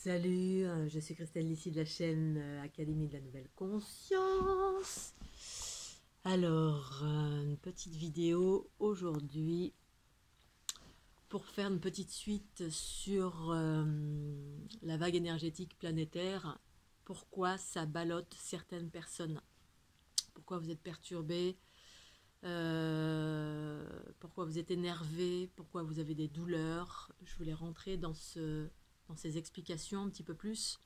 Salut, je suis Christelle ici de la chaîne Académie de la Nouvelle Conscience. Alors, une petite vidéo aujourd'hui pour faire une petite suite sur la vague énergétique planétaire. Pourquoi ça ballotte certaines personnes? Pourquoi vous êtes perturbés? Pourquoi vous êtes énervé? Pourquoi vous avez des douleurs? Je voulais rentrer dans ces explications un petit peu plus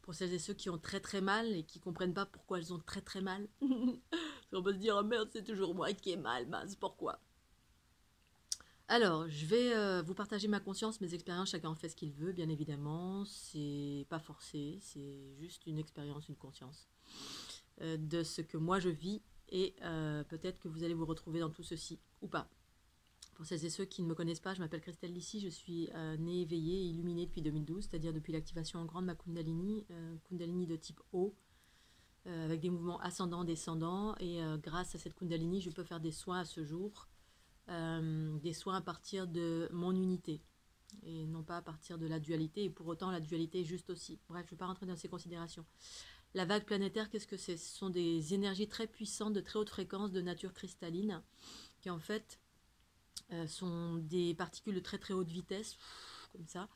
pour celles et ceux qui ont très très mal et qui comprennent pas pourquoi elles ont très très mal. On peut se dire oh merde, c'est toujours moi qui ai mal, mince, pourquoi? Alors, je vais vous partager ma conscience, mes expériences, chacun en fait ce qu'il veut, bien évidemment, c'est pas forcé, c'est juste une expérience, une conscience de ce que moi je vis et peut-être que vous allez vous retrouver dans tout ceci ou pas. Pour celles et ceux qui ne me connaissent pas, je m'appelle Christelle Lissi, je suis née éveillée et illuminée depuis 2012, c'est-à-dire depuis l'activation en grande de ma Kundalini, Kundalini de type O, avec des mouvements ascendants, descendants, et grâce à cette Kundalini, je peux faire des soins à ce jour, des soins à partir de mon unité, et non pas à partir de la dualité, et pour autant la dualité est juste aussi. Bref, je ne vais pas rentrer dans ces considérations. La vague planétaire, qu'est-ce que c'est? Ce sont des énergies très puissantes, de très haute fréquence, de nature cristalline, qui en fait sont des particules de très très haute vitesse, comme ça.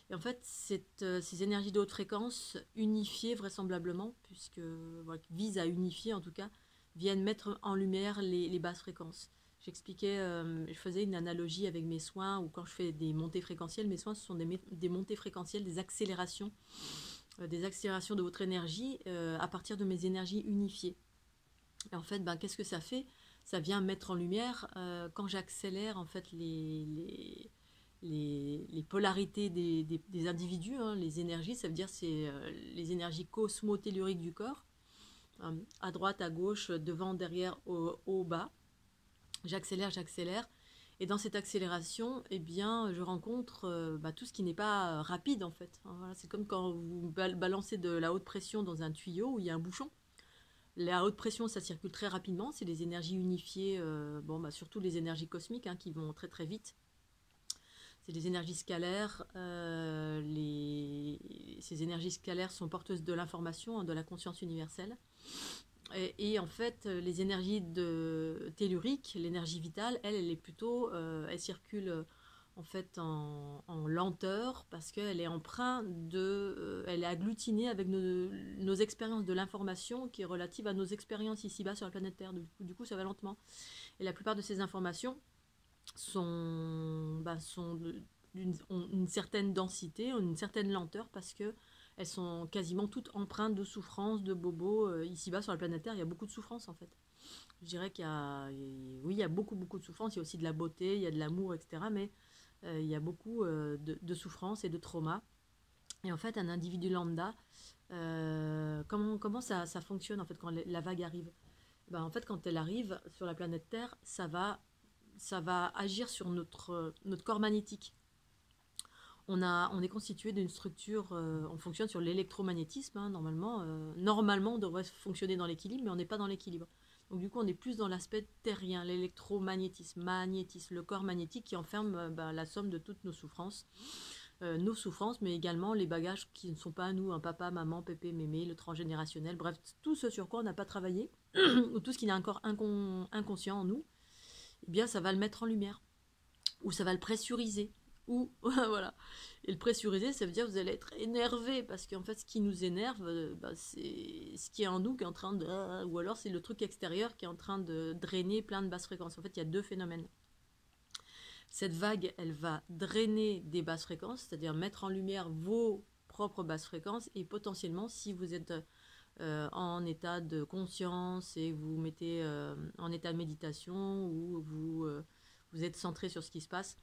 Et en fait, ces énergies de haute fréquence, unifiées vraisemblablement, puisque voilà, visent à unifier en tout cas, viennent mettre en lumière les basses fréquences. J'expliquais, je faisais une analogie avec mes soins, ou quand je fais des montées fréquentielles, mes soins ce sont des montées fréquentielles, des accélérations de votre énergie à partir de mes énergies unifiées. Et en fait, qu'est-ce que ça fait? Ça vient mettre en lumière, quand j'accélère en fait les polarités des individus, hein, les énergies, ça veut dire c'est les énergies cosmotelluriques du corps, à droite, à gauche, devant, derrière, haut, bas. J'accélère, et dans cette accélération, eh bien, je rencontre tout ce qui n'est pas rapide en fait. Voilà, c'est comme quand vous balancez de la haute pression dans un tuyau où il y a un bouchon. La haute pression, ça circule très rapidement, c'est les énergies unifiées, surtout les énergies cosmiques qui vont très très vite. C'est les énergies scalaires. Ces énergies scalaires sont porteuses de l'information, de la conscience universelle. Et en fait, les énergies telluriques, l'énergie vitale, elle est plutôt, elle circule en fait en lenteur parce qu'elle est elle est agglutinée avec nos expériences de l'information qui est relative à nos expériences ici-bas sur la planète Terre. Du coup, ça va lentement. Et la plupart de ces informations ont une certaine densité, ont une certaine lenteur parce que elles sont quasiment toutes empreintes de souffrance, de bobos. Ici-bas sur la planète Terre, il y a beaucoup de souffrance en fait. Je dirais qu'il y a, oui, il y a beaucoup de souffrance. Il y a aussi de la beauté, il y a de l'amour, etc. Mais il y a beaucoup de souffrance et de trauma. Et en fait, un individu lambda, comment ça fonctionne en fait quand la vague arrive? En fait, quand elle arrive sur la planète Terre, ça va agir sur notre corps magnétique. On est constitué d'une structure, on fonctionne sur l'électromagnétisme, normalement. Normalement, on devrait fonctionner dans l'équilibre, mais on n'est pas dans l'équilibre. Donc du coup, on est plus dans l'aspect terrien, l'électromagnétisme, le corps magnétique qui enferme la somme de toutes nos souffrances, mais également les bagages qui ne sont pas à nous, papa, maman, pépé, mémé, le transgénérationnel, bref, tout ce sur quoi on n'a pas travaillé, ou tout ce qui est encore inconscient en nous, eh bien ça va le mettre en lumière, ou ça va le pressuriser. Ou voilà. Et le pressuriser, ça veut dire que vous allez être énervé parce qu'en fait, ce qui nous énerve, c'est ce qui est en nous qui est en train de, ou alors c'est le truc extérieur qui est en train de drainer plein de basses fréquences. En fait, il y a deux phénomènes. Cette vague, elle va drainer des basses fréquences, c'est-à-dire mettre en lumière vos propres basses fréquences et potentiellement, si vous êtes en état de conscience et vous mettez en état de méditation ou vous êtes centré sur ce qui se passe,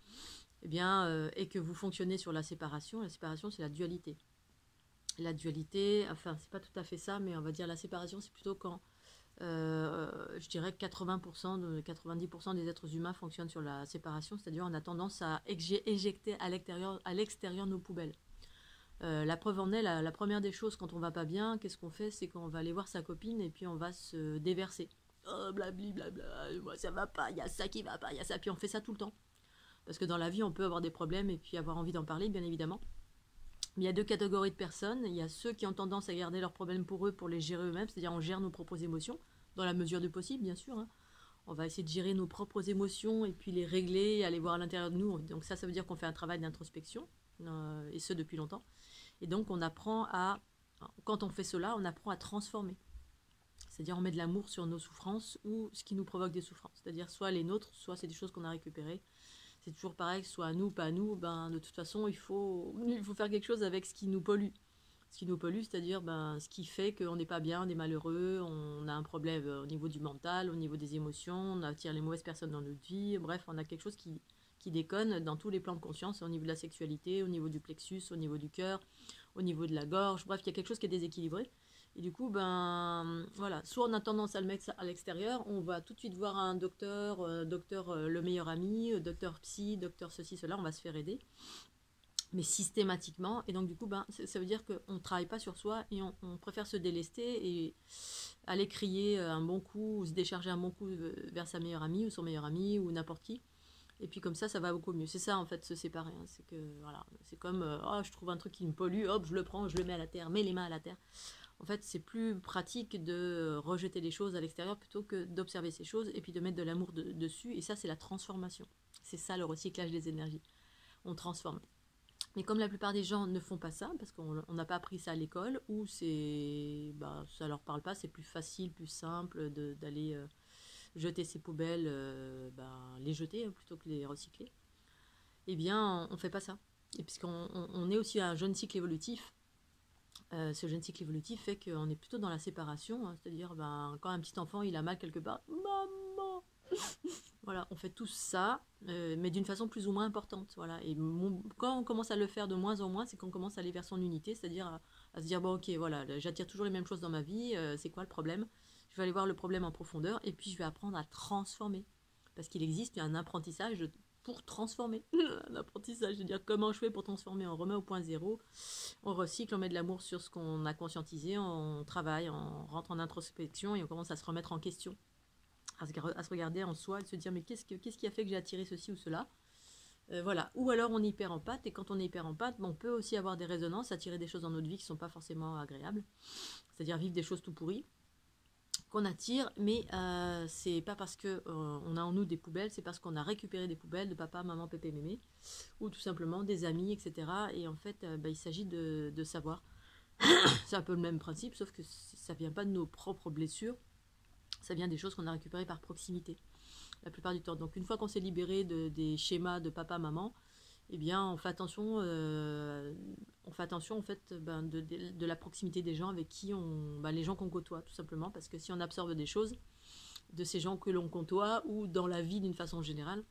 et que vous fonctionnez sur la séparation c'est la dualité. La dualité, enfin c'est pas tout à fait ça, mais on va dire la séparation c'est plutôt quand je dirais 90% des êtres humains fonctionnent sur la séparation, c'est-à-dire on a tendance à éjecter à l'extérieur nos poubelles. La preuve en est, la première des choses quand on va pas bien, qu'est-ce qu'on fait? C'est qu'on va aller voir sa copine et puis on va se déverser. Oh blabli blabla, moi ça va pas, il y a ça qui va pas, il y a ça, puis on fait ça tout le temps. Parce que dans la vie, on peut avoir des problèmes et puis avoir envie d'en parler, bien évidemment. Mais il y a deux catégories de personnes. Il y a ceux qui ont tendance à garder leurs problèmes pour eux, pour les gérer eux-mêmes, c'est-à-dire on gère nos propres émotions, dans la mesure du possible, bien sûr, hein. On va essayer de gérer nos propres émotions et puis les régler, aller voir à l'intérieur de nous. Donc ça veut dire qu'on fait un travail d'introspection, et ce depuis longtemps. Et donc on apprend quand on fait cela, on apprend à transformer. C'est-à-dire on met de l'amour sur nos souffrances ou ce qui nous provoque des souffrances. C'est-à-dire soit les nôtres, soit c'est des choses qu'on a récupérées. C'est toujours pareil, soit à nous, pas à nous. Ben, de toute façon, il faut faire quelque chose avec ce qui nous pollue. Ce qui nous pollue, c'est-à-dire ce qui fait qu'on n'est pas bien, on est malheureux, on a un problème au niveau du mental, au niveau des émotions, on attire les mauvaises personnes dans notre vie. Bref, on a quelque chose qui déconne dans tous les plans de conscience, au niveau de la sexualité, au niveau du plexus, au niveau du cœur, au niveau de la gorge. Bref, il y a quelque chose qui est déséquilibré. Et du coup, voilà, soit on a tendance à le mettre à l'extérieur, on va tout de suite voir un docteur, le meilleur ami, docteur psy, docteur ceci, cela, on va se faire aider. Mais systématiquement, et donc du coup, ça veut dire qu'on ne travaille pas sur soi et on préfère se délester et aller crier un bon coup ou se décharger un bon coup vers sa meilleure amie ou son meilleur ami ou n'importe qui. Et puis comme ça va beaucoup mieux. C'est ça en fait, se séparer. Hein. C'est que voilà, c'est comme je trouve un truc qui me pollue, hop, je le prends, je le mets à la terre, mets les mains à la terre. En fait, c'est plus pratique de rejeter les choses à l'extérieur plutôt que d'observer ces choses et puis de mettre de l'amour dessus. Et ça, c'est la transformation. C'est ça le recyclage des énergies. On transforme. Mais comme la plupart des gens ne font pas ça, parce qu'on n'a pas appris ça à l'école, ou ça leur parle pas, c'est plus facile, plus simple d'aller jeter ses poubelles, les jeter plutôt que les recycler, eh bien, on fait pas ça. Et puisqu'on est aussi un jeune cycle évolutif, ce jeune cycle évolutif fait qu'on est plutôt dans la séparation, hein, c'est-à-dire quand un petit enfant il a mal quelque part, maman, voilà, on fait tout ça, mais d'une façon plus ou moins importante, voilà. Et quand on commence à le faire de moins en moins, c'est qu'on commence à aller vers son unité, c'est-à-dire à se dire bon ok, voilà, j'attire toujours les mêmes choses dans ma vie, c'est quoi le problème? Je vais aller voir le problème en profondeur et puis je vais apprendre à transformer, parce qu'il existe un apprentissage pour transformer, un apprentissage, c'est-à-dire comment je fais pour transformer, on remet au point zéro, on recycle, on met de l'amour sur ce qu'on a conscientisé, on travaille, on rentre en introspection et on commence à se remettre en question, à se regarder en soi et de se dire mais qu'est-ce qui a fait que j'ai attiré ceci ou cela, voilà. Ou alors on est hyper empathe, et quand on est hyper empathe, on peut aussi avoir des résonances, attirer des choses dans notre vie qui ne sont pas forcément agréables, c'est-à-dire vivre des choses tout pourries qu'on attire, mais c'est pas parce que on a en nous des poubelles, c'est parce qu'on a récupéré des poubelles de papa, maman, pépé, mémé, ou tout simplement des amis, etc. Et en fait, il s'agit de savoir. C'est un peu le même principe, sauf que ça vient pas de nos propres blessures, ça vient des choses qu'on a récupérées par proximité, la plupart du temps. Donc une fois qu'on s'est libéré des schémas de papa, maman, eh bien on fait attention en fait de la proximité des gens avec qui les gens qu'on côtoie, tout simplement, parce que si on absorbe des choses de ces gens que l'on côtoie ou dans la vie d'une façon générale,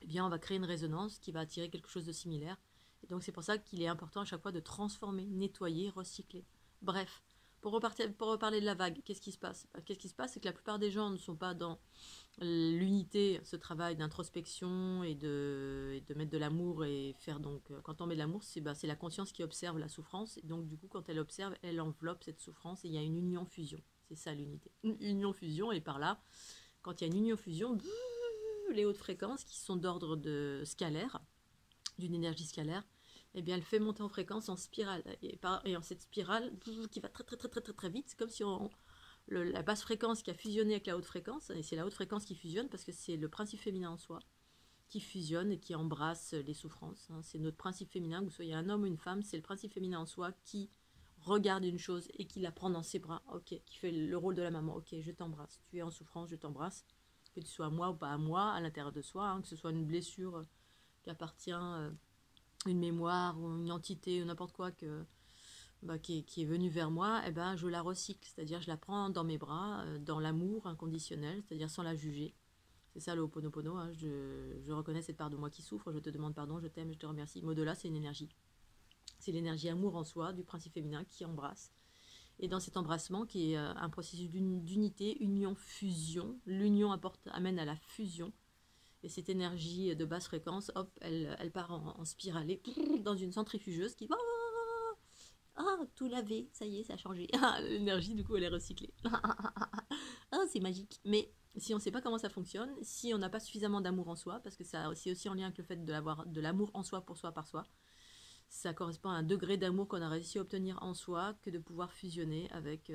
eh bien on va créer une résonance qui va attirer quelque chose de similaire. Et donc c'est pour ça qu'il est important à chaque fois de transformer, nettoyer, recycler. Bref, pour reparler de la vague, qu'est-ce qui se passe? Qu'est-ce qui se passe, c'est que la plupart des gens ne sont pas dans l'unité, ce travail d'introspection et de mettre de l'amour et faire donc, quand on met de l'amour, c'est la conscience qui observe la souffrance, et donc du coup quand elle observe, elle enveloppe cette souffrance et il y a une union-fusion, c'est ça l'unité, une union-fusion. Et par là, quand il y a une union-fusion, les hautes fréquences qui sont d'ordre de scalaire, d'une énergie scalaire, eh bien elle fait monter en fréquence en spirale, et en cette spirale qui va très très très très très très vite, c'est comme si la basse fréquence qui a fusionné avec la haute fréquence, et c'est la haute fréquence qui fusionne parce que c'est le principe féminin en soi qui fusionne et qui embrasse les souffrances, hein. C'est notre principe féminin, que vous soyez un homme ou une femme, c'est le principe féminin en soi qui regarde une chose et qui la prend dans ses bras, ok, qui fait le rôle de la maman, ok, je t'embrasse, tu es en souffrance, je t'embrasse, que tu sois à moi ou pas à moi, à l'intérieur de soi, hein, que ce soit une blessure qui appartient une mémoire ou une entité ou n'importe quoi qui est venue vers moi, je la recycle, c'est-à-dire je la prends dans mes bras, dans l'amour inconditionnel, c'est-à-dire sans la juger. C'est ça le Ho'oponopono, hein. Je reconnais cette part de moi qui souffre, je te demande pardon, je t'aime, je te remercie. Au-delà, c'est une énergie. C'est l'énergie amour en soi, du principe féminin qui embrasse. Et dans cet embrassement, qui est un processus d'unité, union, fusion, l'union amène à la fusion. Et cette énergie de basse fréquence, hop, elle part en spirale dans une centrifugeuse qui va tout laver, ça y est, ça a changé. L'énergie, du coup, elle est recyclée. C'est magique. Mais si on ne sait pas comment ça fonctionne, si on n'a pas suffisamment d'amour en soi, parce que c'est aussi en lien avec le fait d'avoir de l'amour en soi, pour soi, par soi, ça correspond à un degré d'amour qu'on a réussi à obtenir en soi que de pouvoir fusionner avec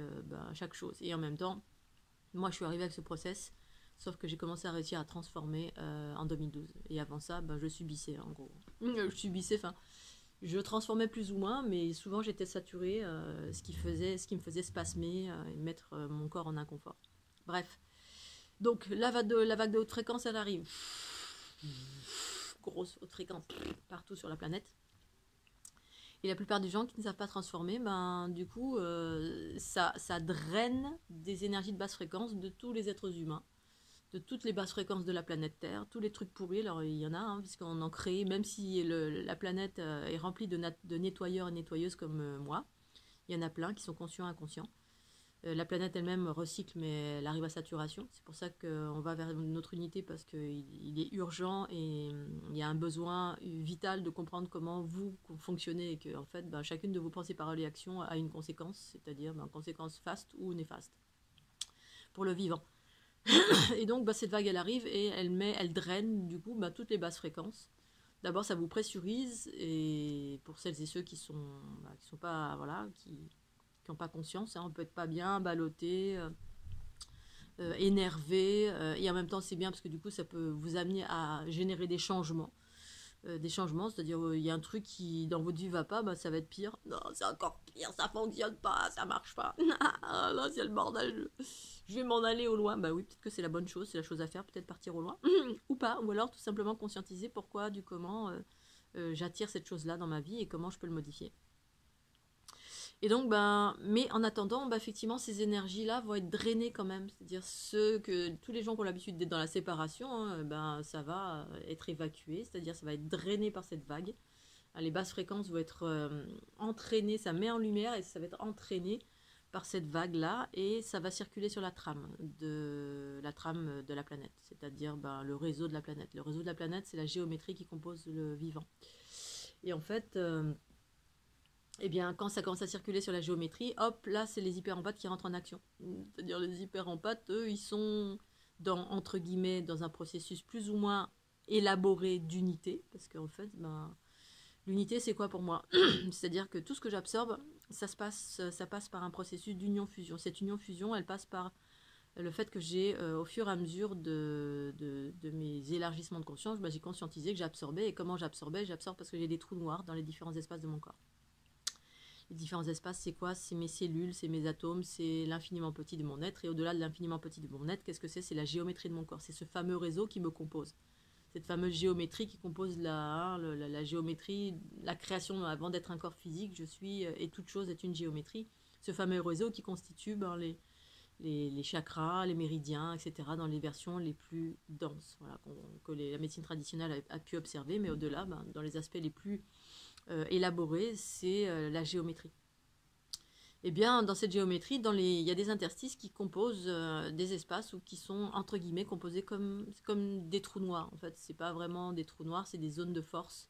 chaque chose. Et en même temps, moi je suis arrivée avec ce process, sauf que j'ai commencé à réussir à transformer en 2012. Et avant ça, je subissais en gros. Je subissais, enfin, je transformais plus ou moins, mais souvent j'étais saturée, ce qui me faisait spasmer et mettre mon corps en inconfort. Bref. Donc la vague de haute fréquence, elle arrive. Grosse haute fréquence partout sur la planète. Et la plupart des gens qui ne savent pas transformer, du coup, ça draine des énergies de basse fréquence de tous les êtres humains, de toutes les basses fréquences de la planète Terre, tous les trucs pourris. Alors il y en a, puisqu'on en crée, même si la planète est remplie de nettoyeurs et nettoyeuses comme moi, il y en a plein qui sont conscients et inconscients. La planète elle-même recycle, mais elle arrive à saturation. C'est pour ça qu'on va vers notre unité, parce qu'il est urgent et il y a un besoin vital de comprendre comment vous fonctionnez et que en fait, chacune de vos pensées, paroles et actions a une conséquence, c'est-à-dire une conséquence faste ou néfaste pour le vivant. Et donc cette vague elle arrive et elle draine du coup toutes les basses fréquences. D'abord ça vous pressurise, et pour celles et ceux qui sont pas qui n'ont pas conscience, on peut être pas bien, ballotté, énervé, et en même temps c'est bien parce que du coup ça peut vous amener à générer des changements, c'est-à-dire il y a un truc qui dans votre vie va pas, ça va être pire, non c'est encore pire, ça fonctionne pas, ça marche pas, là c'est le bordel, je vais m'en aller au loin. Oui, peut-être que c'est la bonne chose, c'est la chose à faire, peut-être partir au loin ou pas, ou alors tout simplement conscientiser pourquoi, du comment j'attire cette chose là dans ma vie et comment je peux le modifier. Et donc, mais en attendant, effectivement, ces énergies-là vont être drainées quand même. C'est-à-dire tous les gens qui ont l'habitude d'être dans la séparation, ça va être évacué. C'est-à-dire, ça va être drainé par cette vague. Les basses fréquences vont être entraînées, ça met en lumière et ça va être entraîné par cette vague-là, et ça va circuler sur la trame de la planète. C'est-à-dire le réseau de la planète. Le réseau de la planète, c'est la géométrie qui compose le vivant. Et en fait... quand ça commence à circuler sur la géométrie, hop, là, c'est les hyperempathes qui rentrent en action. C'est-à-dire les hyperempathes, eux, ils sont entre guillemets, dans un processus plus ou moins élaboré d'unité, parce qu'en fait, l'unité, c'est quoi pour moi? C'est-à-dire que tout ce que j'absorbe, ça passe par un processus d'union-fusion. Cette union-fusion, elle passe par le fait que j'ai, au fur et à mesure de mes élargissements de conscience, j'ai conscientisé que j'absorbais. Et comment j'absorbais? J'absorbe parce que j'ai des trous noirs dans les différents espaces de mon corps. Les différents espaces, c'est quoi? C'est mes cellules, c'est mes atomes, c'est l'infiniment petit de mon être. Et au-delà de l'infiniment petit de mon être, qu'est-ce que c'est? C'est la géométrie de mon corps. C'est ce fameux réseau qui me compose. Cette fameuse géométrie qui compose la géométrie, la création avant d'être un corps physique. Je suis, et toute chose est une géométrie. Ce fameux réseau qui constitue les chakras, les méridiens, etc. dans les versions les plus denses, voilà, que la médecine traditionnelle a pu observer. Mais au-delà, dans les aspects les plus élaboré, c'est la géométrie. Et bien, dans cette géométrie, il y a des interstices qui composent des espaces, ou qui sont, entre guillemets, composés comme des trous noirs. En fait, c'est pas vraiment des trous noirs, c'est des zones de force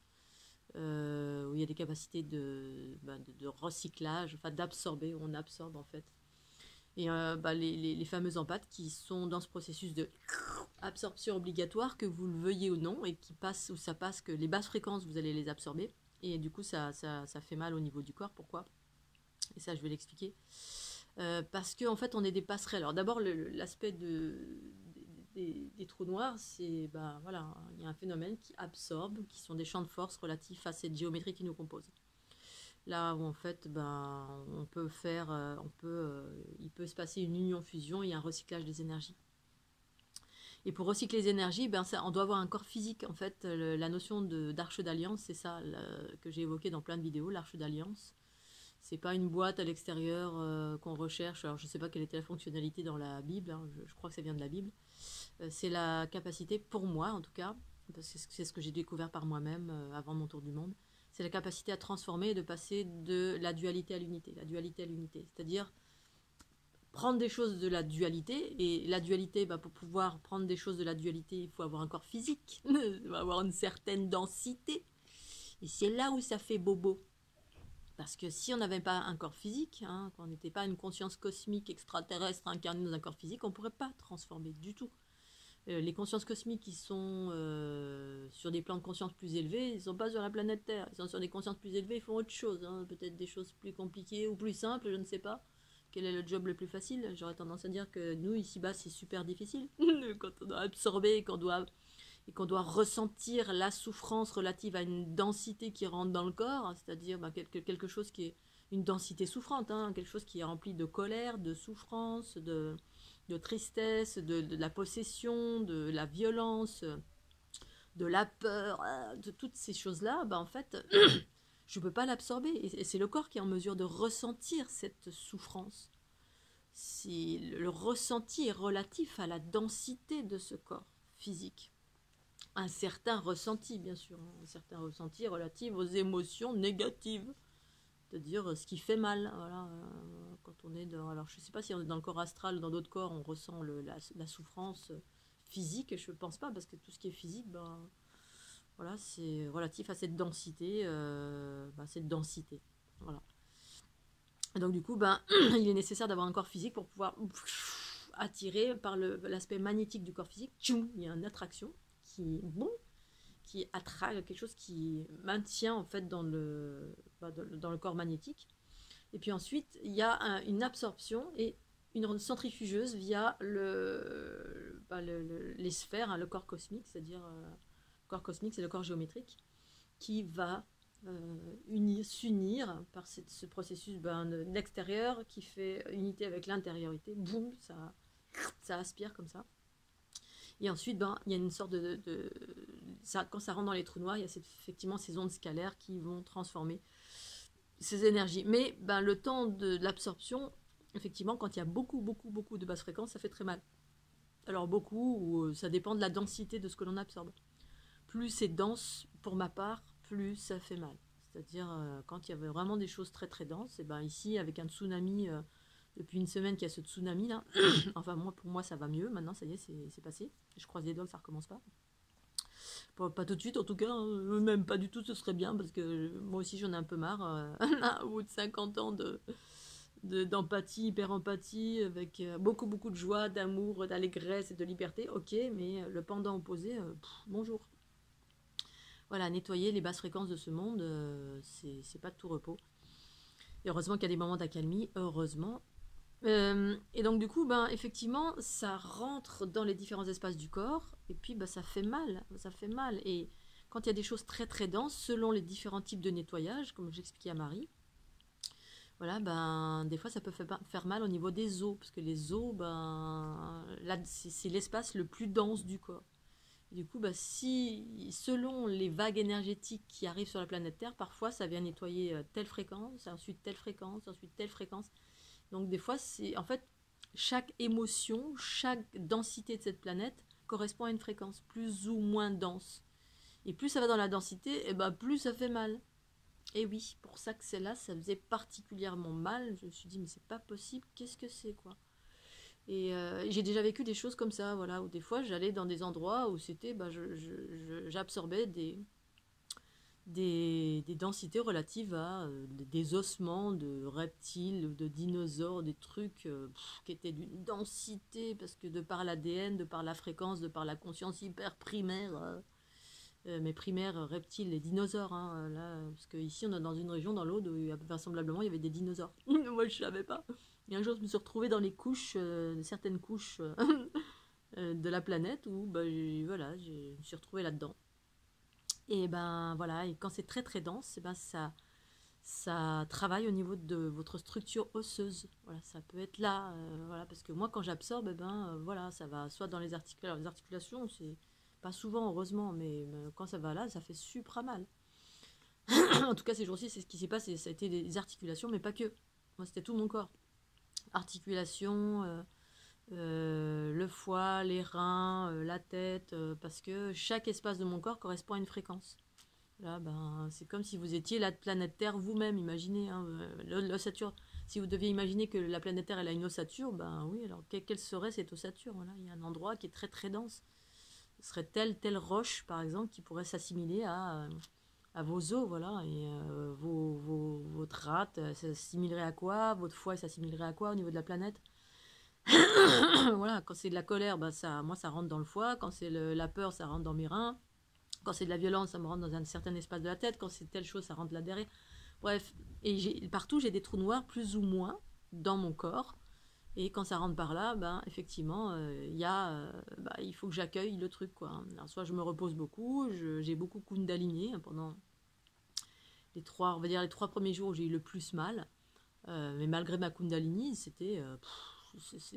où il y a des capacités de recyclage, d'absorber, où on absorbe en fait. Et les fameux empathes qui sont dans ce processus de absorption obligatoire, que vous le veuillez ou non, et où ça passe que les basses fréquences, vous allez les absorber. Et du coup, ça fait mal au niveau du corps. Pourquoi? Et ça, je vais l'expliquer. Parce qu'en fait, on est des passerelles. Alors d'abord, l'aspect des trous noirs, c'est, il y a un phénomène qui absorbe, qui sont des champs de force relatifs à cette géométrie qui nous compose. Là où en fait, il peut se passer une union-fusion et un recyclage des énergies. Et pour recycler les énergies, on doit avoir un corps physique. En fait, la notion d'arche d'alliance, c'est ça que j'ai évoqué dans plein de vidéos. L'arche d'alliance, c'est pas une boîte à l'extérieur qu'on recherche. Alors, je sais pas quelle était la fonctionnalité dans la Bible. Je crois que ça vient de la Bible. C'est la capacité, pour moi en tout cas, parce que c'est ce que j'ai découvert par moi-même avant mon tour du monde. C'est la capacité à transformer et de passer de la dualité à l'unité. La dualité à l'unité, c'est-à-dire prendre des choses de la dualité. Et la dualité, pour pouvoir prendre des choses de la dualité, il faut avoir un corps physique, il faut avoir une certaine densité. Et c'est là où ça fait bobo. Parce que si on n'avait pas un corps physique, qu'on n'était pas une conscience cosmique extraterrestre incarnée dans un corps physique, on ne pourrait pas transformer du tout. Les consciences cosmiques qui sont sur des plans de conscience plus élevés, ils ne sont pas sur la planète Terre. Ils sont sur des consciences plus élevées, ils font autre chose. Hein. Peut-être des choses plus compliquées ou plus simples, je ne sais pas. Quel est le job le plus facile? J'aurais tendance à dire que nous, ici-bas, c'est super difficile. Quand on doit absorber, qu'on doit ressentir la souffrance relative à une densité qui rentre dans le corps, c'est-à-dire quelque chose qui est une densité souffrante, hein, quelque chose qui est rempli de colère, de souffrance, de tristesse, de la possession, de la violence, de la peur, de toutes ces choses-là, en fait, je ne peux pas l'absorber. Et c'est le corps qui est en mesure de ressentir cette souffrance. Le ressenti est relatif à la densité de ce corps physique. Un certain ressenti, bien sûr, un certain ressenti relatif aux émotions négatives, c'est-à-dire ce qui fait mal. Voilà, quand on est dans, alors je ne sais pas si on est dans le corps astral ou dans d'autres corps, on ressent la souffrance physique. Je ne pense pas, parce que tout ce qui est physique, voilà, c'est relatif à cette densité, Voilà. Et donc du coup, il est nécessaire d'avoir un corps physique pour pouvoir attirer par l'aspect magnétique du corps physique. Il y a une attraction qui attraque, quelque chose qui maintient en fait dans le corps magnétique. Et puis ensuite, il y a une absorption et une centrifugeuse via les sphères, hein, le corps cosmique, c'est-à-dire le corps cosmique, c'est le corps géométrique, qui va s'unir par ce processus de l'extérieur qui fait unité avec l'intériorité. Boum, ça aspire comme ça. Et ensuite, il y a une sorte quand ça rentre dans les trous noirs, il y a effectivement ces ondes scalaires qui vont transformer ces énergies. Mais le temps de l'absorption, effectivement, quand il y a beaucoup de basses fréquences, ça fait très mal. Alors ça dépend de la densité de ce que l'on absorbe. Plus c'est dense, pour ma part, plus ça fait mal. C'est-à-dire, quand il y avait vraiment des choses très très denses, et ici, avec un tsunami, depuis une semaine qu'il y a ce tsunami là, enfin pour moi ça va mieux, maintenant ça y est, c'est passé. Je croise les doigts que ça recommence pas. Pas tout de suite en tout cas, hein, même pas du tout, ce serait bien, parce que moi aussi j'en ai un peu marre, au bout de 50 ans d'empathie, hyper-empathie, avec beaucoup de joie, d'amour, d'allégresse et de liberté, ok, mais le pendant opposé, bonjour. Voilà, nettoyer les basses fréquences de ce monde, c'est pas de tout repos. Et heureusement qu'il y a des moments d'accalmie, heureusement. Et donc du coup, effectivement, ça rentre dans les différents espaces du corps, et puis ça fait mal, Et quand il y a des choses très très denses, selon les différents types de nettoyage, comme j'expliquais à Marie, voilà, des fois ça peut faire mal au niveau des os, parce que les os, là, c'est l'espace le plus dense du corps. Et du coup, si selon les vagues énergétiques qui arrivent sur la planète Terre, parfois ça vient nettoyer telle fréquence, ensuite telle fréquence, ensuite telle fréquence. Donc des fois, c'est en fait chaque émotion, chaque densité de cette planète correspond à une fréquence plus ou moins dense. Et plus ça va dans la densité, et plus ça fait mal. Et oui, pour ça que celle-là, ça faisait particulièrement mal. Je me suis dit, mais c'est pas possible, qu'est-ce que c'est, quoi. Et j'ai déjà vécu des choses comme ça, voilà, où des fois j'allais dans des endroits où c'était, j'absorbais des densités relatives à des ossements de reptiles, de dinosaures, des trucs qui étaient d'une densité, parce que de par l'ADN, de par la fréquence, de par la conscience hyper primaire, mais primaire, reptiles et dinosaures, hein, là, parce qu'ici on est dans une région, dans l'Aude, où vraisemblablement il y avait des dinosaures. Moi je savais pas. Et un jour je me suis retrouvée dans les couches, certaines couches de la planète, où voilà, je me suis retrouvée là-dedans. Et voilà, et quand c'est très très dense, ça travaille au niveau de votre structure osseuse. Voilà, ça peut être là, voilà, parce que moi quand j'absorbe, voilà, ça va soit dans les articulations. Les articulations, c'est pas souvent heureusement, mais quand ça va là, ça fait super mal. En tout cas, ces jours-ci, c'est ce qui s'est passé. Ça a été des articulations, mais pas que. Moi, c'était tout mon corps. Articulations, le foie, les reins, la tête, parce que chaque espace de mon corps correspond à une fréquence. Là, c'est comme si vous étiez la planète Terre vous-même, imaginez, hein, l'ossature. Si vous deviez imaginer que la planète Terre elle a une ossature, oui, alors quelle serait cette ossature? Voilà, il y a un endroit qui est très très dense. Ce serait telle roche, par exemple, qui pourrait s'assimiler à vos os, voilà, et votre rate s'assimilerait à quoi? Votre foie s'assimilerait à quoi au niveau de la planète? Voilà, quand c'est de la colère, bah ça, moi ça rentre dans le foie. Quand c'est la peur, ça rentre dans mes reins. Quand c'est de la violence, ça me rentre dans un certain espace de la tête. Quand c'est telle chose, ça rentre là derrière. Bref, et partout j'ai des trous noirs plus ou moins dans mon corps. Et quand ça rentre par là, ben effectivement, il faut que j'accueille le truc, quoi. Alors, soit je me repose beaucoup, j'ai beaucoup Kundalini pendant on va dire les 3 premiers jours où j'ai eu le plus mal. Mais malgré ma Kundalini,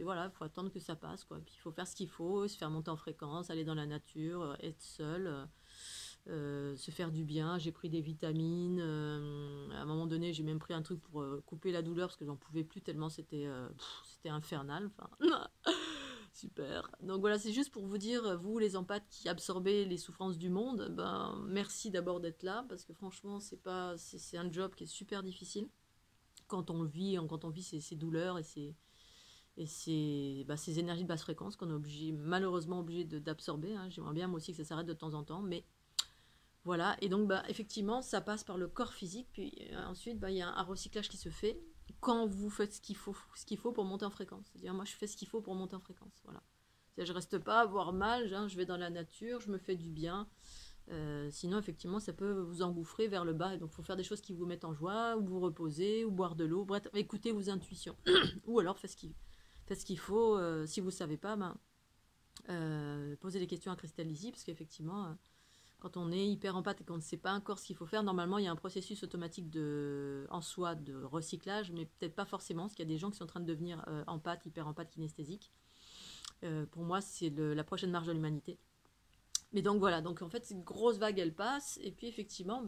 voilà, il faut attendre que ça passe, quoi. Puis il faut faire ce qu'il faut, se faire monter en fréquence, aller dans la nature, être seul, se faire du bien. J'ai pris des vitamines. À un moment donné, j'ai même pris un truc pour couper la douleur parce que j'en pouvais plus tellement c'était infernal. Enfin, super. Donc voilà, c'est juste pour vous dire, vous les empathes qui absorbez les souffrances du monde, ben merci d'abord d'être là parce que franchement, c'est un job qui est super difficile quand on vit ces douleurs et ces énergies de basse fréquence qu'on est malheureusement obligé d'absorber. Hein. J'aimerais bien moi aussi que ça s'arrête de temps en temps, mais voilà. Et donc effectivement, ça passe par le corps physique, puis ensuite il y a un recyclage qui se fait quand vous faites ce qu'il faut pour monter en fréquence. C'est-à-dire moi je fais ce qu'il faut pour monter en fréquence. Voilà. C'est-à-dire, je reste pas à avoir mal, hein, je vais dans la nature, je me fais du bien. Sinon, effectivement, ça peut vous engouffrer vers le bas. Et donc, il faut faire des choses qui vous mettent en joie, ou vous reposer, ou boire de l'eau. Bref, écoutez vos intuitions. Ou alors, faites ce qu'il faut. Si vous ne savez pas, posez des questions à Christelle Lizzy, parce qu'effectivement, quand on est hyper empathe et qu'on ne sait pas encore ce qu'il faut faire, normalement, il y a un processus automatique en soi de recyclage, mais peut-être pas forcément, parce qu'il y a des gens qui sont en train de devenir empathes, hyper empathes, kinesthésiques. Pour moi, c'est la prochaine marche de l'humanité. Mais donc voilà, donc en fait, cette grosse vague, elle passe, et puis effectivement,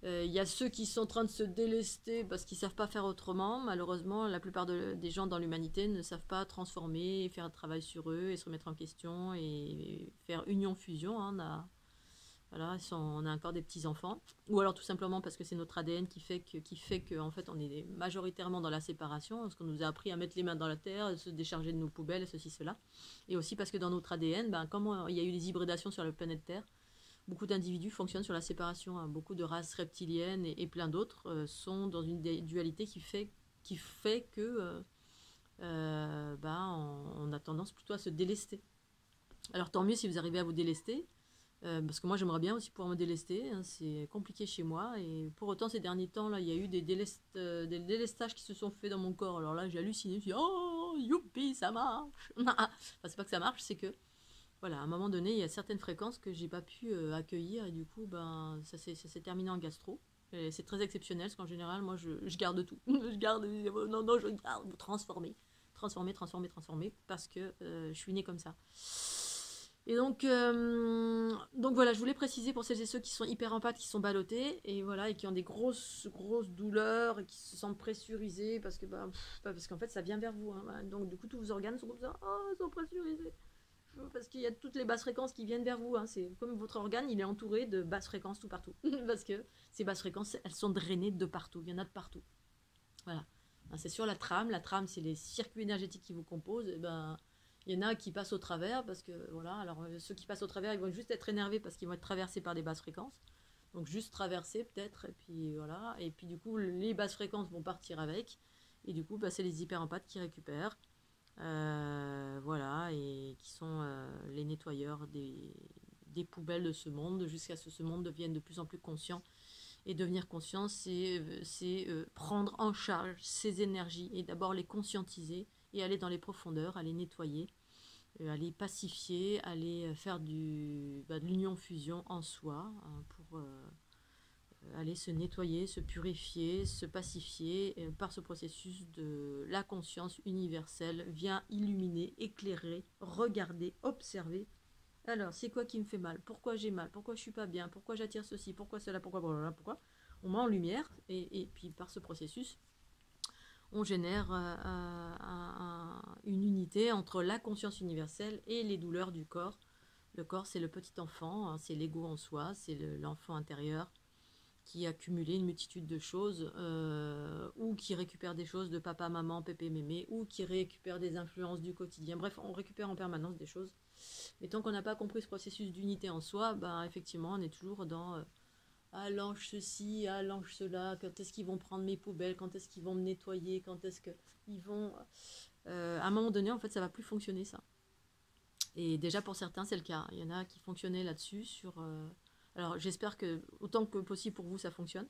y a ceux qui sont en train de se délester parce qu'ils ne savent pas faire autrement. Malheureusement, la plupart des gens dans l'humanité ne savent pas transformer, faire un travail sur eux et se remettre en question et faire union-fusion. Hein. Voilà, on a encore des petits-enfants. Ou alors tout simplement parce que c'est notre ADN qui fait que en fait, on est majoritairement dans la séparation, parce qu'on nous a appris à mettre les mains dans la terre, se décharger de nos poubelles, ceci, cela. Et aussi parce que dans notre ADN, comme il y a eu des hybridations sur la planète Terre, beaucoup d'individus fonctionnent sur la séparation. Hein. Beaucoup de races reptiliennes et plein d'autres sont dans une dualité qui fait que on a tendance plutôt à se délester. Alors tant mieux si vous arrivez à vous délester, parce que moi j'aimerais bien aussi pouvoir me délester, hein, c'est compliqué chez moi, et pour autant ces derniers temps là il y a eu des délestages qui se sont faits dans mon corps. Alors là j'ai halluciné, je me suis dit oh youpi ça marche. Enfin, c'est pas que ça marche, c'est que voilà, à un moment donné il y a certaines fréquences que j'ai pas pu accueillir, et du coup ça s'est terminé en gastro. Et c'est très exceptionnel parce qu'en général moi je garde tout. Je garde, non je garde, vous transformer parce que je suis née comme ça. Et donc voilà, je voulais préciser pour celles et ceux qui sont hyper empathes, qui sont ballottés, et voilà, et qui ont des grosses douleurs, et qui se sentent pressurisés, parce qu'en fait ça vient vers vous. Hein. Donc du coup tous vos organes sont comme ça, oh, ils sont pressurisés. Parce qu'il y a toutes les basses fréquences qui viennent vers vous. Hein. C'est comme votre organe, il est entouré de basses fréquences tout partout. Parce que ces basses fréquences, elles sont drainées de partout. Il y en a de partout. Voilà. C'est sur la trame, c'est les circuits énergétiques qui vous composent. Et il y en a qui passent au travers parce que voilà, alors ceux qui passent au travers, ils vont juste être énervés parce qu'ils vont être traversés par des basses fréquences. Donc juste traverser peut-être, et puis voilà, et puis du coup les basses fréquences vont partir avec, et du coup c'est les hyper empathes qui récupèrent, voilà, et qui sont les nettoyeurs des poubelles de ce monde, jusqu'à ce que ce monde devienne de plus en plus conscient. Et devenir conscient, c'est prendre en charge ces énergies et d'abord les conscientiser et aller dans les profondeurs, aller nettoyer, aller pacifier, aller faire de l'union-fusion en soi, hein, pour aller se nettoyer, se purifier, se pacifier par ce processus de la conscience universelle vient illuminer, éclairer, regarder, observer. Alors, c'est quoi qui me fait mal? Pourquoi j'ai mal? Pourquoi je suis pas bien? Pourquoi j'attire ceci? Pourquoi cela? Pourquoi? On met en lumière, et puis par ce processus, on génère une unité entre la conscience universelle et les douleurs du corps. Le corps, c'est le petit enfant, hein, c'est l'ego en soi, c'est l'enfant intérieur qui a cumulé une multitude de choses, ou qui récupère des choses de papa, maman, pépé, mémé, ou qui récupère des influences du quotidien. Bref, on récupère en permanence des choses. Mais tant qu'on n'a pas compris ce processus d'unité en soi, effectivement, on est toujours dans l'ange ceci, l'ange cela, quand est-ce qu'ils vont prendre mes poubelles, quand est-ce qu'ils vont me nettoyer, quand est-ce qu'ils vont... à un moment donné, en fait, ça va plus fonctionner, ça. Et déjà, pour certains, c'est le cas. Il y en a qui fonctionnaient là-dessus, sur... Alors, j'espère que, autant que possible pour vous, ça fonctionne.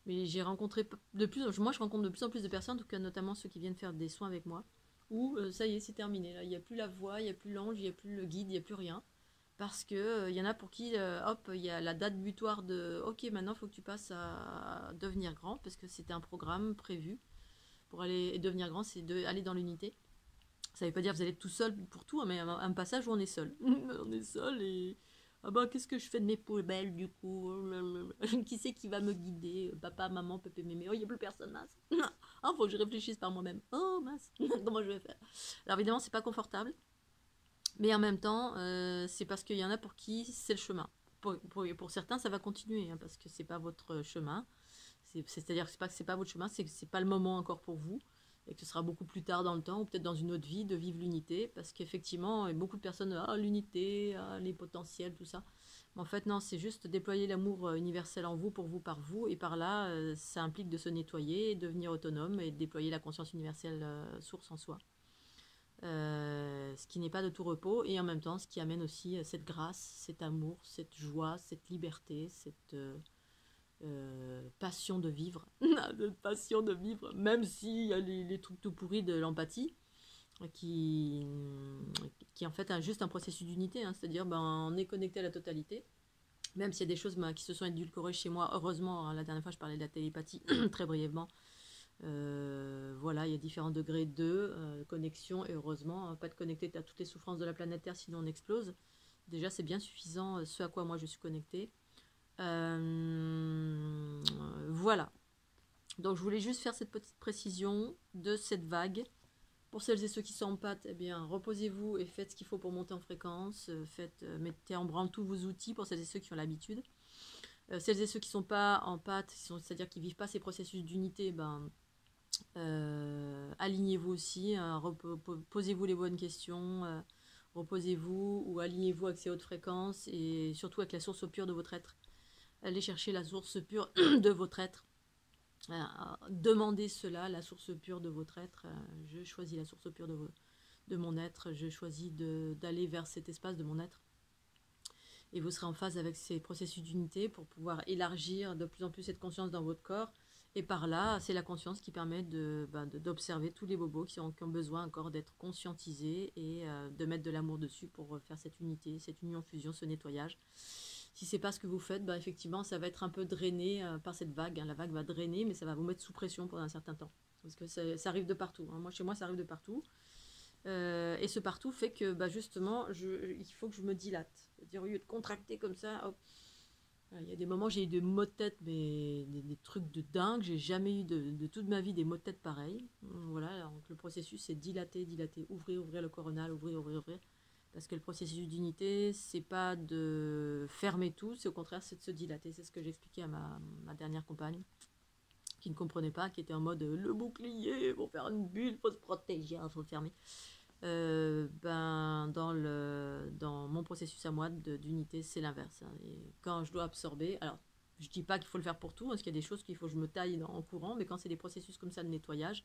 Mais j'ai rencontré moi je rencontre de plus en plus de personnes, en tout cas notamment ceux qui viennent faire des soins avec moi, où ça y est, c'est terminé. Là, il n'y a plus la voix, il n'y a plus l'ange, il n'y a plus le guide, il n'y a plus rien. Parce que il y en a pour qui, hop, il y a la date butoir de ok, maintenant il faut que tu passes à devenir grand, parce que c'était un programme prévu pour aller et devenir grand, c'est d'aller dans l'unité. Ça ne veut pas dire que vous allez être tout seul pour tout, hein, mais un passage où on est seul. On est seul et ah bah qu'est-ce que je fais de mes poubelles du coup. Qui c'est qui va me guider? Papa, maman, pépé, mémé. Oh, il n'y a plus personne, mince. Ah, faut que je réfléchisse par moi-même. Oh mince, comment je vais faire? Alors évidemment, c'est pas confortable, mais en même temps, c'est parce qu'il y en a pour qui c'est le chemin. Pour certains, ça va continuer, hein, parce que c'est pas votre chemin. C'est-à-dire que c'est pas votre chemin, c'est que c'est pas le moment encore pour vous et que ce sera beaucoup plus tard dans le temps ou peut-être dans une autre vie de vivre l'unité parce qu'effectivement beaucoup de personnes l'unité, les potentiels, tout ça. Mais en fait non, c'est juste déployer l'amour universel en vous, pour vous, par vous, et par là ça implique de se nettoyer, devenir autonome et de déployer la conscience universelle source en soi. Ce qui n'est pas de tout repos et en même temps ce qui amène aussi cette grâce, cet amour, cette joie, cette liberté, cette passion de vivre, de passion de vivre, même s'il y a les trucs tout pourris de l'empathie, qui, qui est en fait juste un processus d'unité, hein, c'est-à-dire on est connecté à la totalité, même s'il y a des choses qui se sont édulcorées chez moi, heureusement, hein, la dernière fois je parlais de la télépathie, très brièvement, voilà, il y a différents degrés de connexion, et heureusement, pas de connecter à toutes les souffrances de la planète Terre, sinon on explose. Déjà, c'est bien suffisant ce à quoi moi je suis connectée. Voilà. Donc je voulais juste faire cette petite précision de cette vague. Pour celles et ceux qui sont en pâte, eh bien, reposez-vous et faites ce qu'il faut pour monter en fréquence. Mettez en branle tous vos outils pour celles et ceux qui ont l'habitude. Celles et ceux qui ne sont pas en pâte, c'est-à-dire qui ne vivent pas ces processus d'unité, alignez-vous aussi. Posez-vous les bonnes questions. Reposez-vous ou alignez-vous avec ces hautes fréquences et surtout avec la source pure de votre être. Allez chercher la source pure de votre être. Demandez cela, la source pure de votre être. Je choisis la source pure de mon être. Je choisis d'aller vers cet espace de mon être. Et vous serez en phase avec ces processus d'unité pour pouvoir élargir de plus en plus cette conscience dans votre corps. Et par là, c'est la conscience qui permet d'observer tous les bobos qui ont besoin encore d'être conscientisés et de mettre de l'amour dessus pour faire cette unité, cette union-fusion, ce nettoyage. Si c'est pas ce que vous faites, effectivement, ça va être un peu drainé par cette vague. Hein. La vague va drainer, mais ça va vous mettre sous pression pendant un certain temps. Parce que ça arrive de partout. Hein. Chez moi, ça arrive de partout. Et ce partout fait que, justement, il faut que je me dilate. C'est-à-dire, au lieu de contracter comme ça, hop. Il y a des moments, j'ai eu des maux de tête, mais des trucs de dingue. J'ai jamais eu de toute ma vie des maux de tête pareils. Voilà, donc le processus, c'est dilater, ouvrir le coronal, ouvrir. Parce que le processus d'unité, c'est pas de fermer tout, c'est au contraire, c'est de se dilater. C'est ce que j'expliquais à ma dernière compagne, qui ne comprenait pas, qui était en mode le bouclier, pour faire une bulle, faut se protéger, il faut fermer. Dans mon processus à moi d'unité, c'est l'inverse. Hein. Et quand je dois absorber, alors je dis pas qu'il faut le faire pour tout, parce qu'il y a des choses qu'il faut que je me taille en courant, mais quand c'est des processus comme ça de nettoyage,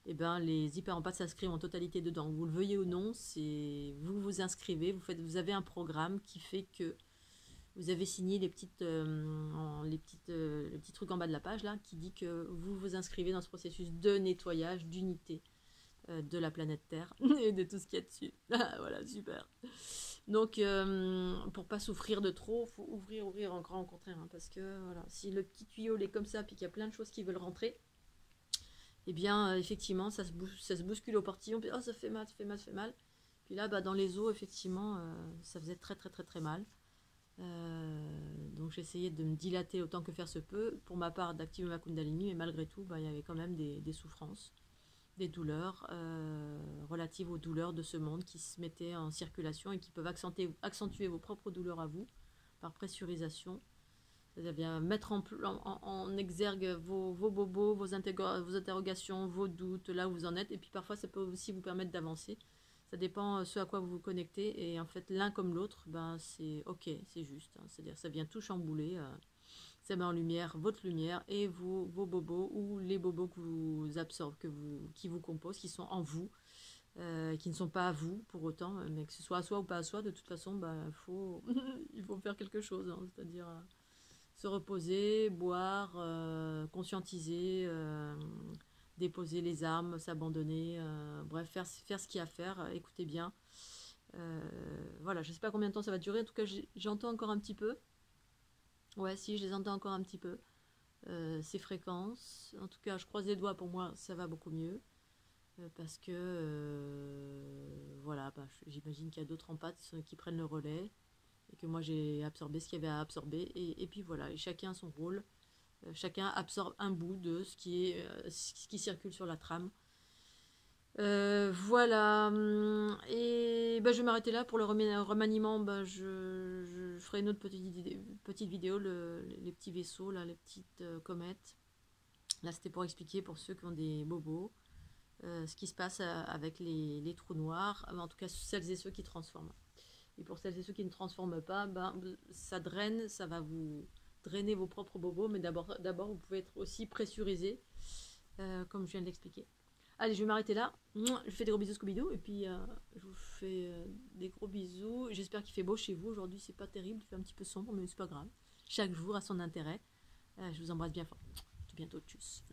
les hyper-empathes s'inscrivent en totalité dedans. Vous le veuillez ou non, vous vous inscrivez, vous avez un programme qui fait que vous avez signé les petits trucs en bas de la page là, qui dit que vous vous inscrivez dans ce processus de nettoyage, d'unité de la planète Terre et de tout ce qu'il y a dessus. Voilà, super. Donc, pour pas souffrir de trop, faut ouvrir en grand, au contraire, hein, parce que voilà, si le petit tuyau est comme ça, puis qu'il y a plein de choses qui veulent rentrer, effectivement, ça se bouscule au portillon, puis ça fait mal. Puis là, dans les os, effectivement, ça faisait très très très très mal. Donc j'essayais de me dilater autant que faire se peut, pour ma part d'activer ma Kundalini, mais malgré tout, il y avait quand même des souffrances, des douleurs relatives aux douleurs de ce monde qui se mettaient en circulation et qui peuvent accentuer vos propres douleurs à vous par pressurisation. C'est-à-dire mettre en exergue vos bobos, vos interrogations, vos doutes, là où vous en êtes. Et puis parfois, ça peut aussi vous permettre d'avancer. Ça dépend ce à quoi vous vous connectez. Et en fait, l'un comme l'autre, c'est ok, c'est juste. Hein. C'est-à-dire ça vient tout chambouler. ça met en lumière votre lumière et vos bobos ou les bobos que vous absorbez, qui vous composent, qui sont en vous, qui ne sont pas à vous pour autant, mais que ce soit à soi ou pas à soi, de toute façon, bah, il faut faire quelque chose, hein, c'est-à-dire se reposer, boire, conscientiser, déposer les armes, s'abandonner, bref, faire ce qu'il y a à faire, écoutez bien. Voilà, je ne sais pas combien de temps ça va durer, en tout cas j'entends encore un petit peu. Ouais, si, je les entends encore un petit peu. Ces fréquences, en tout cas, je croise les doigts, pour moi, ça va beaucoup mieux. Parce que, voilà, bah, j'imagine qu'il y a d'autres empathes qui prennent le relais. Et que moi, j'ai absorbé ce qu'il y avait à absorber. Et puis voilà, et chacun a son rôle. Chacun absorbe un bout de ce qui circule sur la trame. Voilà. Et bah, je vais m'arrêter là pour le remaniement. Bah, je ferai une autre petite vidéo, les petits vaisseaux, là, les petites comètes. Là, c'était pour expliquer pour ceux qui ont des bobos ce qui se passe avec les trous noirs. En tout cas, celles et ceux qui transforment. Et pour celles et ceux qui ne transforment pas, ben, ça draine, ça va vous drainer vos propres bobos. Mais d'abord, vous pouvez être aussi pressurisé, comme je viens de l'expliquer. Allez, je vais m'arrêter là. Je vous fais des gros bisous Scooby-Doo. Et puis, je vous fais des gros bisous. J'espère qu'il fait beau chez vous. Aujourd'hui, c'est pas terrible. Il fait un petit peu sombre, mais c'est pas grave. Chaque jour a son intérêt. Je vous embrasse bien fort. À tout bientôt. Tchuss.